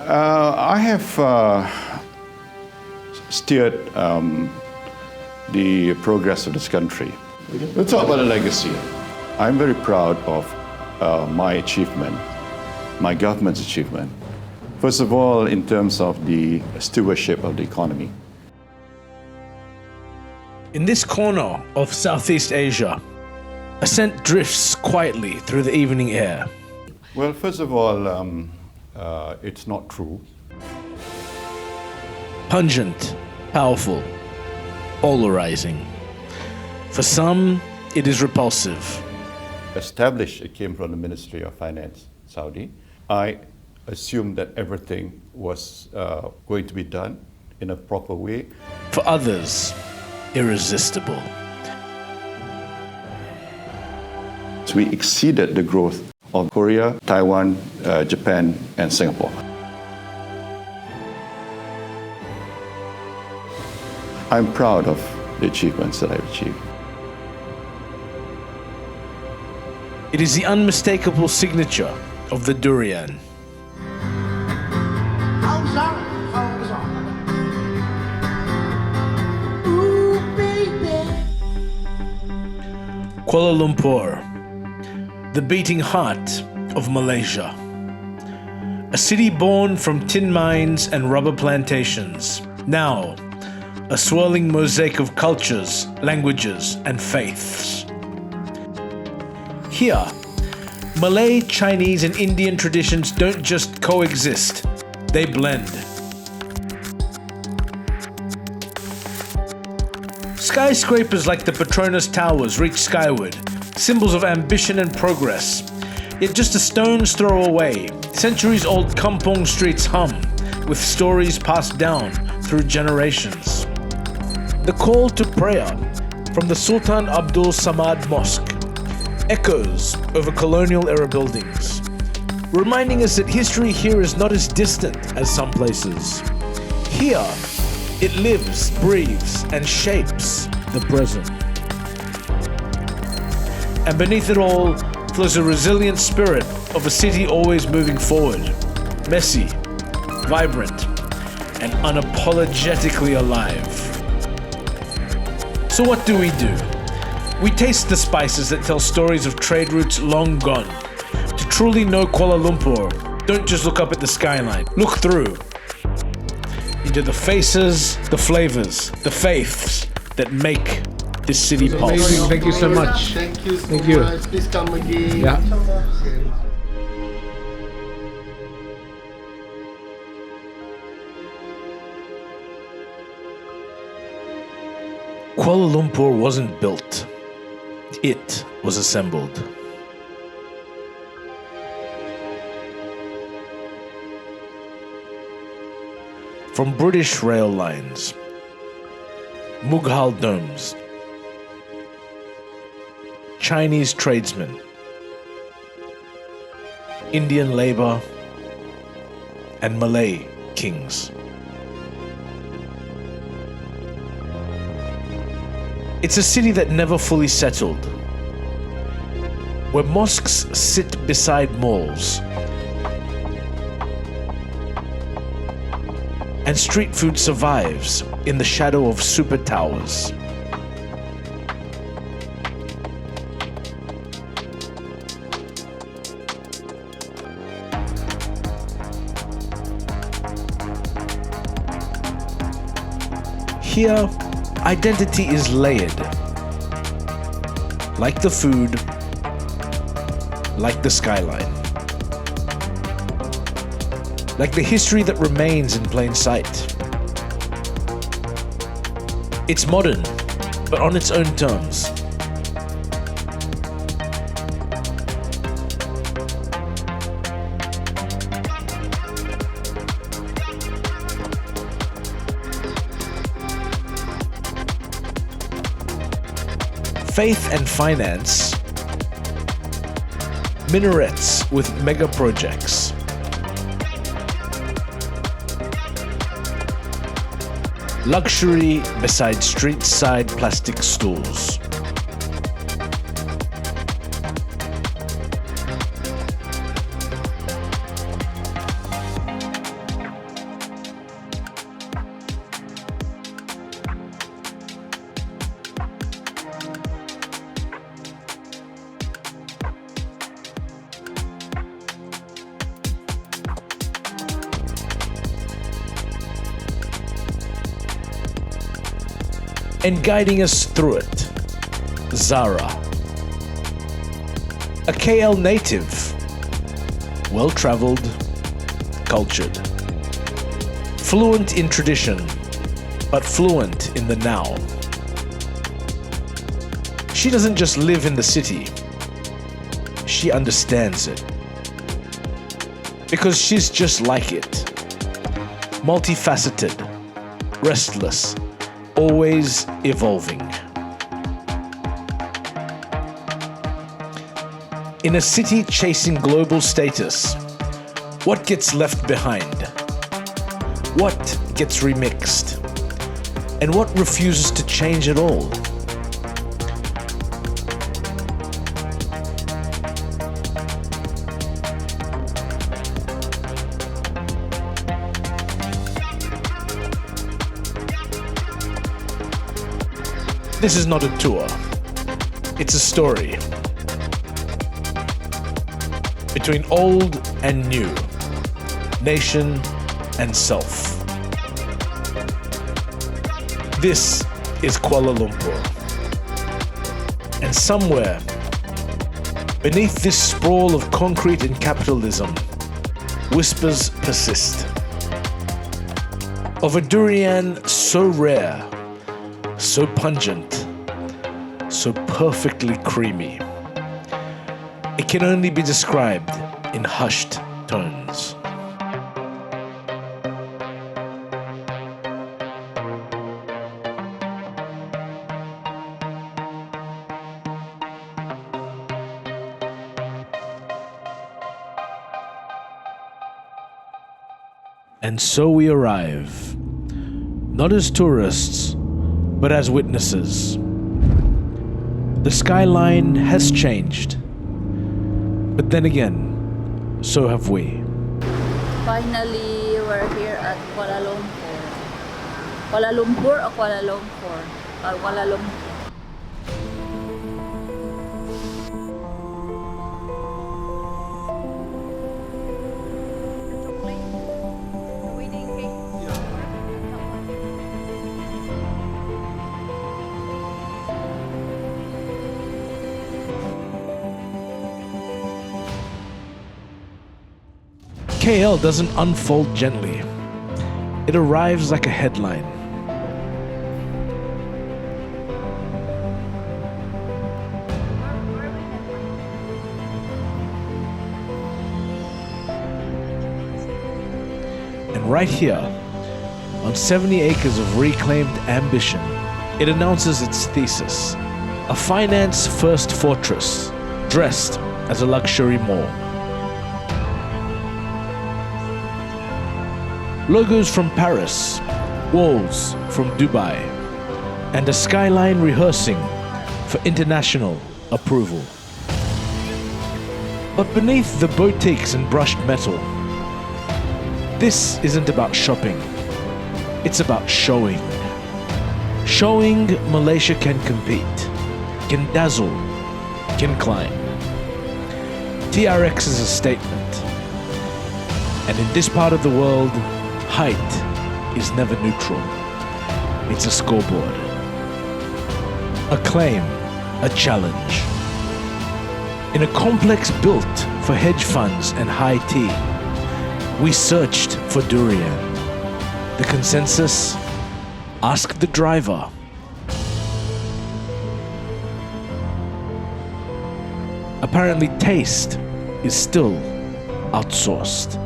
I have steered the progress of this country. Let's talk about a legacy. I'm very proud of my achievement, my government's achievement. First of all, in terms of the stewardship of the economy. In this corner of Southeast Asia, a scent drifts quietly through the evening air. Well, first of all, it's not true. Pungent, powerful, polarizing. For some, it is repulsive. Established, it came from the Ministry of Finance, Saudi. I assumed that everything was going to be done in a proper way. For others, irresistible. So we exceeded the growth of Korea, Taiwan, Japan, and Singapore. I'm proud of the achievements that I've achieved. It is the unmistakable signature of the Durian. Kuala Lumpur, the beating heart of Malaysia. A city born from tin mines and rubber plantations. Now, a swirling mosaic of cultures, languages, and faiths. Here, Malay, Chinese, and Indian traditions don't just coexist, they blend. Skyscrapers like the Petronas towers reach skyward, symbols of ambition and progress. Yet just a stone's throw away, centuries-old kampong streets hum, with stories passed down through generations. The call to prayer from the Sultan Abdul Samad Mosque echoes over colonial-era buildings, reminding us that history here is not as distant as some places. Here, it lives, breathes, and shapes the present. And beneath it all flows a resilient spirit of a city always moving forward, messy, vibrant, and unapologetically alive. So what do? We taste the spices that tell stories of trade routes long gone. To truly know Kuala Lumpur, don't just look up at the skyline. Look through into the faces, the flavors, the faiths that make this city pulse. Amazing. Thank you so much. Thank you so Thank you. much. Please come again. Yeah. Kuala Lumpur wasn't built, it was assembled. From British rail lines, Mughal domes, Chinese tradesmen, Indian labor, and Malay kings. It's a city that never fully settled, where mosques sit beside malls, and street food survives in the shadow of super towers. Here, identity is layered, like the food, like the skyline, like the history that remains in plain sight. It's modern, but on its own terms. Faith and finance, minarets with mega projects, luxury beside street-side plastic stools. And guiding us through it, Zara. A KL native, well-traveled, cultured. Fluent in tradition, but fluent in the now. She doesn't just live in the city, she understands it. Because she's just like it. Multifaceted, restless, always evolving. In a city chasing global status, what gets left behind? What gets remixed? And what refuses to change at all? This is not a tour. It's a story. Between old and new, nation and self. This is Kuala Lumpur. And somewhere, beneath this sprawl of concrete and capitalism, whispers persist. Of a durian so rare, so pungent, so perfectly creamy. It can only be described in hushed tones. And so we arrive, not as tourists, but as witnesses. The skyline has changed, but then again, so have we. Finally, we're here at Kuala Lumpur. Kuala Lumpur or Kuala Lumpur? Kuala Lumpur. KL doesn't unfold gently. It arrives like a headline. And right here, on 70 acres of reclaimed ambition, it announces its thesis. A finance-first fortress, dressed as a luxury mall. Logos from Paris, walls from Dubai, and a skyline rehearsing for international approval. But beneath the boutiques and brushed metal, this isn't about shopping, it's about showing. Showing Malaysia can compete, can dazzle, can climb. TRX is a statement. And in this part of the world, height is never neutral. It's a scoreboard. A claim, a challenge. In a complex built for hedge funds and high tea, we searched for Durian. The consensus? Ask the driver. Apparently taste is still outsourced.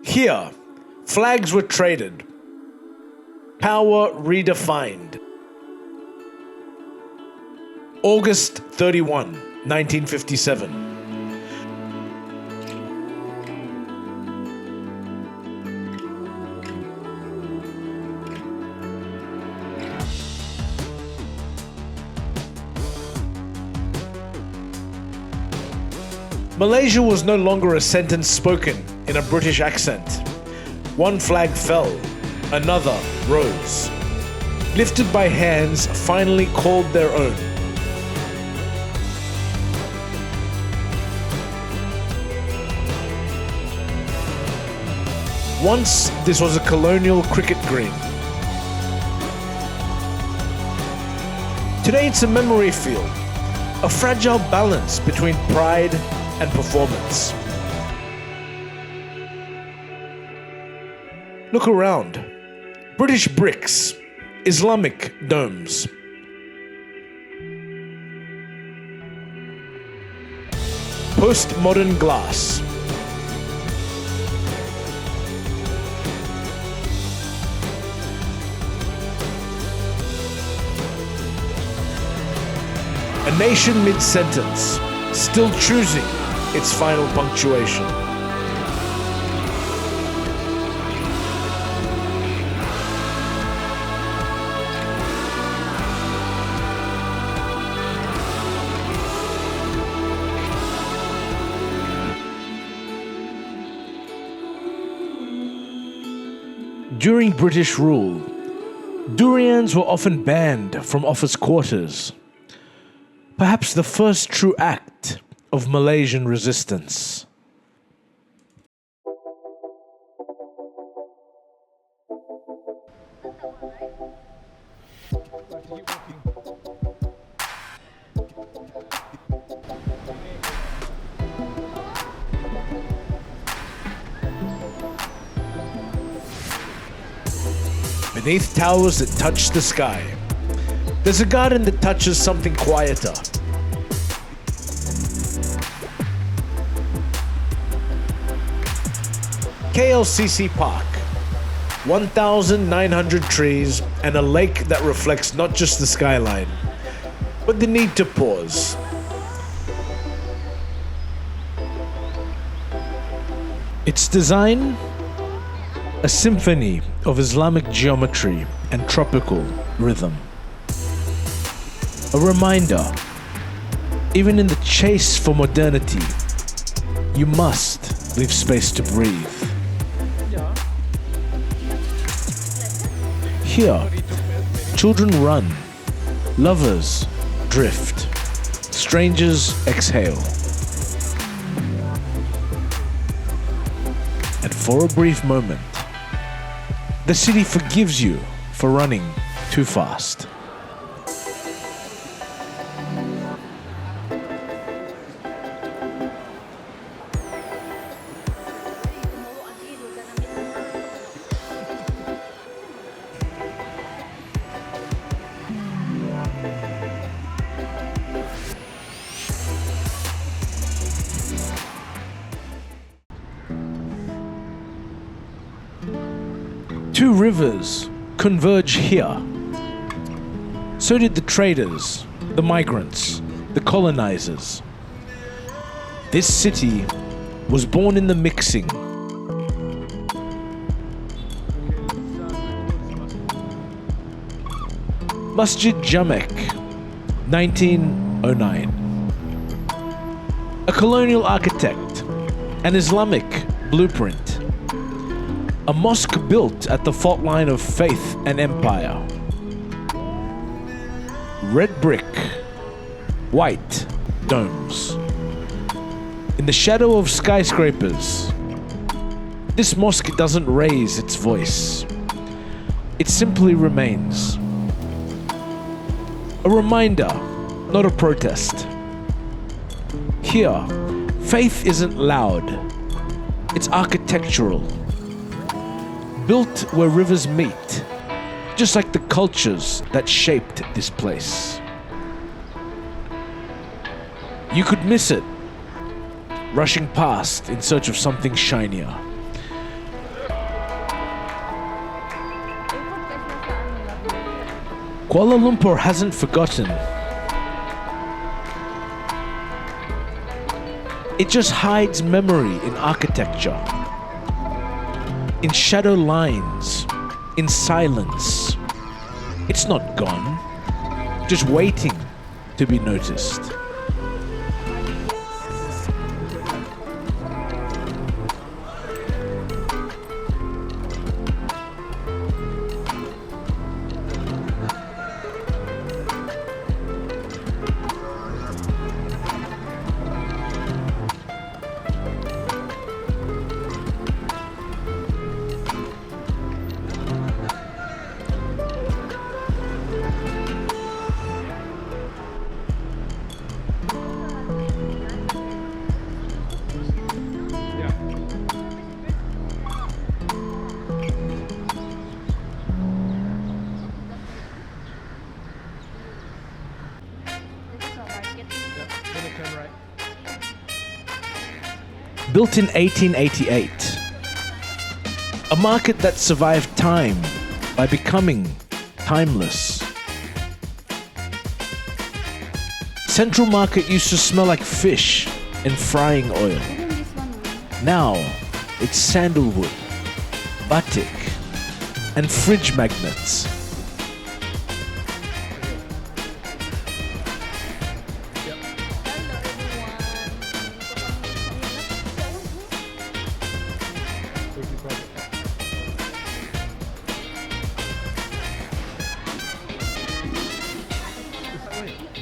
Here, flags were traded, power redefined. August 31, 1957. Malaysia was no longer a sentence spoken in a British accent. One flag fell, another rose. Lifted by hands finally called their own. Once, this was a colonial cricket green. Today, it's a memory field, a fragile balance between pride and performance. Look around. British bricks, Islamic domes. Postmodern glass. A nation mid-sentence, still choosing its final punctuation. During British rule, Durians were often banned from office quarters. Perhaps the first true act of Malaysian resistance. Beneath towers that touch the sky, there's a garden that touches something quieter. KLCC Park, 1,900 trees and a lake that reflects not just the skyline, but the need to pause. Its design, a symphony of Islamic geometry and tropical rhythm. A reminder, even in the chase for modernity, you must leave space to breathe. Here, children run, lovers drift, strangers exhale. And for a brief moment, the city forgives you for running too fast. Two rivers converge here. So did the traders, the migrants, the colonizers. This city was born in the mixing. Masjid Jamek, 1909. A colonial architect, an Islamic blueprint. A mosque built at the Faultline of faith and empire. Red brick, white domes. In the shadow of skyscrapers, this mosque doesn't raise its voice. It simply remains. A reminder, not a protest. Here, faith isn't loud. It's architectural. Built where rivers meet, just like the cultures that shaped this place. You could miss it, rushing past in search of something shinier. Kuala Lumpur hasn't forgotten. It just hides memory in architecture. In shadow lines, in silence. It's not gone, just waiting to be noticed. Built in 1888, a market that survived time by becoming timeless. Central Market used to smell like fish and frying oil. Now, it's sandalwood, batik, and fridge magnets.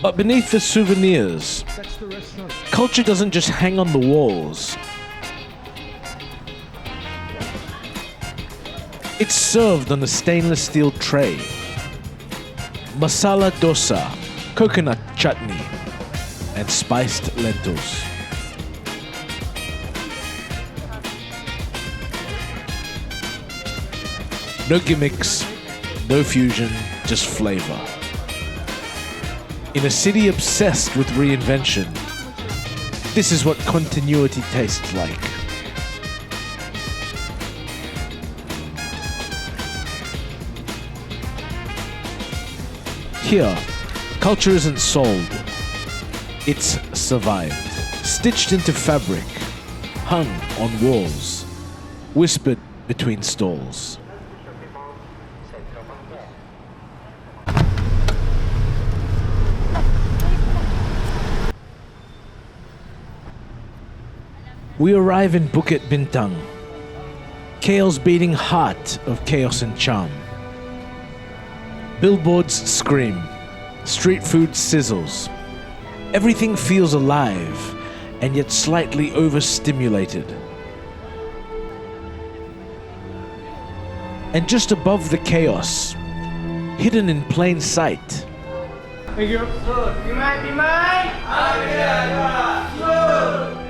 But beneath the souvenirs, culture doesn't just hang on the walls. It's served on a stainless steel tray. Masala dosa, coconut chutney, and spiced lentils. No gimmicks, no fusion, just flavor. In a city obsessed with reinvention, this is what continuity tastes like. Here, culture isn't sold, it's survived. Stitched into fabric, hung on walls, whispered between stalls. We arrive in Bukit Bintang, KL's beating heart of chaos and charm. Billboards scream, street food sizzles. Everything feels alive and yet slightly overstimulated. And just above the chaos, hidden in plain sight, Thank you. You might be mine.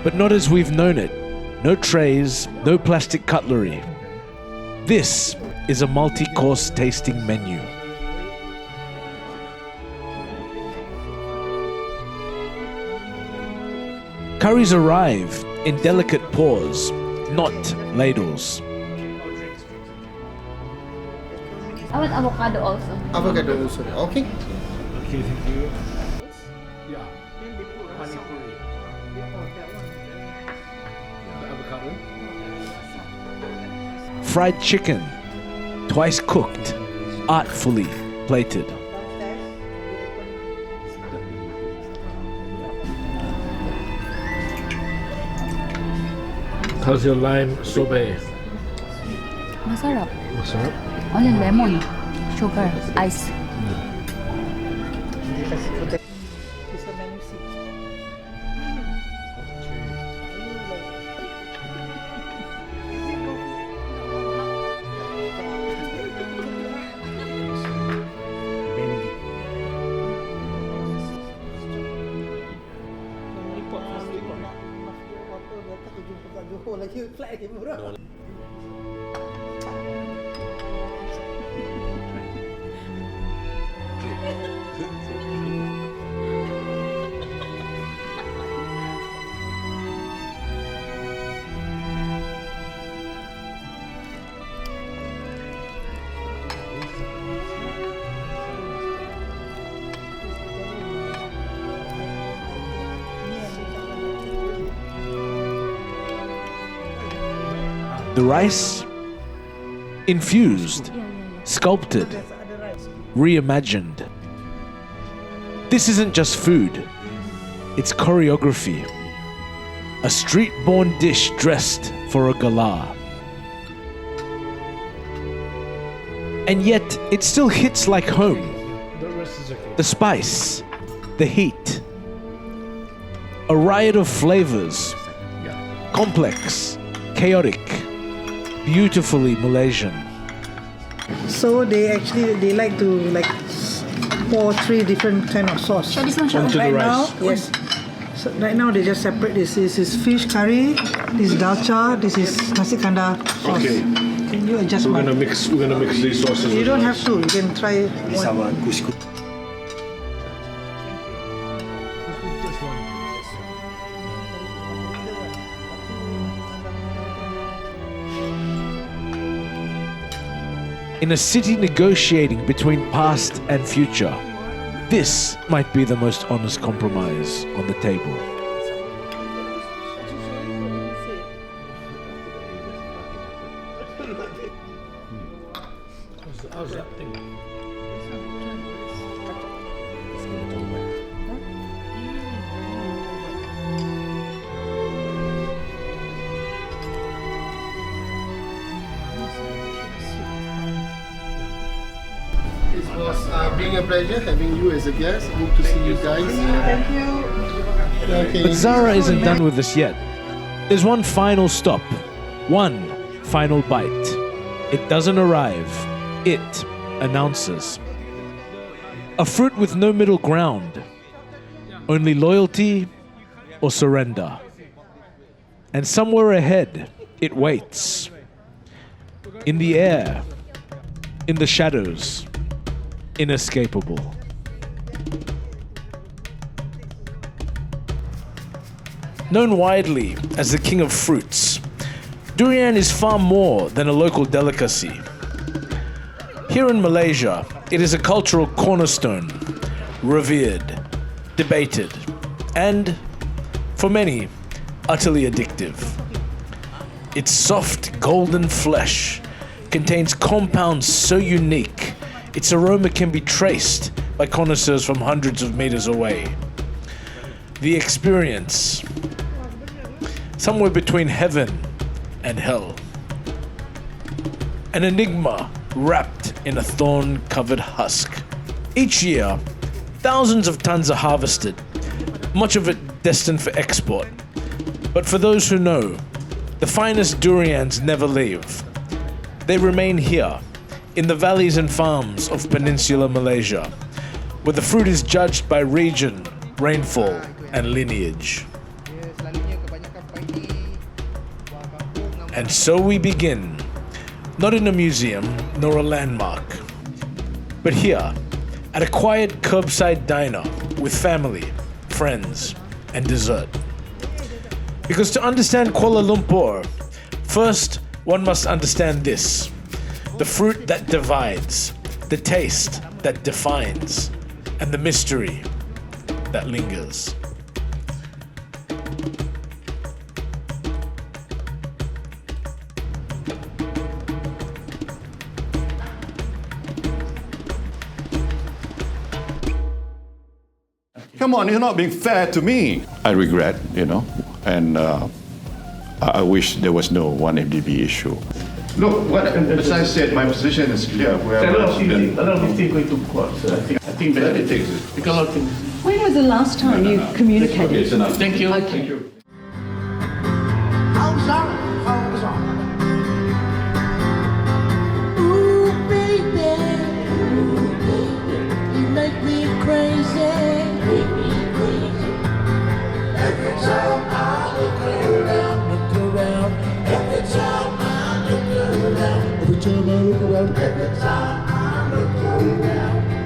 but not as we've known it. No trays, no plastic cutlery. This is a multi-course tasting menu. Curries arrive in delicate pours, not ladles. I want avocado also. Avocado also. Okay. Okay, thank you. Fried chicken, twice cooked, artfully plated. How's your lime sorbet? Masarap. What's up? Only lemon, sugar, ice. The rice, infused, sculpted, reimagined. This isn't just food, it's choreography. A street-born dish dressed for a gala. And yet, it still hits like home. The spice, the heat. A riot of flavors. Complex, chaotic, beautifully Malaysian. So they like to pour 3 different kind of sauce. So this one should Onto the Right rice. now, yes. So right now they just separate this. This is fish curry. This is dalcha. This is nasi kandar sauce. Okay. Can you adjust We're one? gonna mix these sauces. You don't have to. You can try one. in a city negotiating between past and future. This might be the most honest compromise on the table. How's that thing? It was being a pleasure having you as a guest. Hope to see you guys. Thank you. Okay. But Zara isn't done with us yet. There's one final stop, one final bite. It doesn't arrive, it announces. A fruit with no middle ground, only loyalty or surrender. And somewhere ahead, it waits. In the air, in the shadows, inescapable. Known widely as the king of fruits, durian is far more than a local delicacy. Here in Malaysia, it is a cultural cornerstone, revered, debated, and, for many, utterly addictive. Its soft, golden flesh contains compounds so unique, its aroma can be traced by connoisseurs from hundreds of meters away. The experience, somewhere between heaven and hell. An enigma wrapped in a thorn-covered husk. Each year, thousands of tons are harvested, much of it destined for export. But for those who know, the finest durians never leave. They remain here, in the valleys and farms of peninsular Malaysia, where the fruit is judged by region, rainfall, and lineage. And so we begin, not in a museum nor a landmark, but here, at a quiet curbside diner with family, friends, and dessert. Because to understand Kuala Lumpur, first one must understand this: the fruit that divides, the taste that defines, and the mystery that lingers. Come on, you're not being fair to me. I regret, and I wish there was no 1MDB issue. Look, as I said, my position is clear. Allow 15 going to court, sir. I think that it takes it. Because a lot of things. When was the last time you communicated? Okay, it's enough. Thank you. Okay. Thank you. Ooh, baby, you make me crazy. Every time I look around, every time I look around, every time I look around, every time I look around.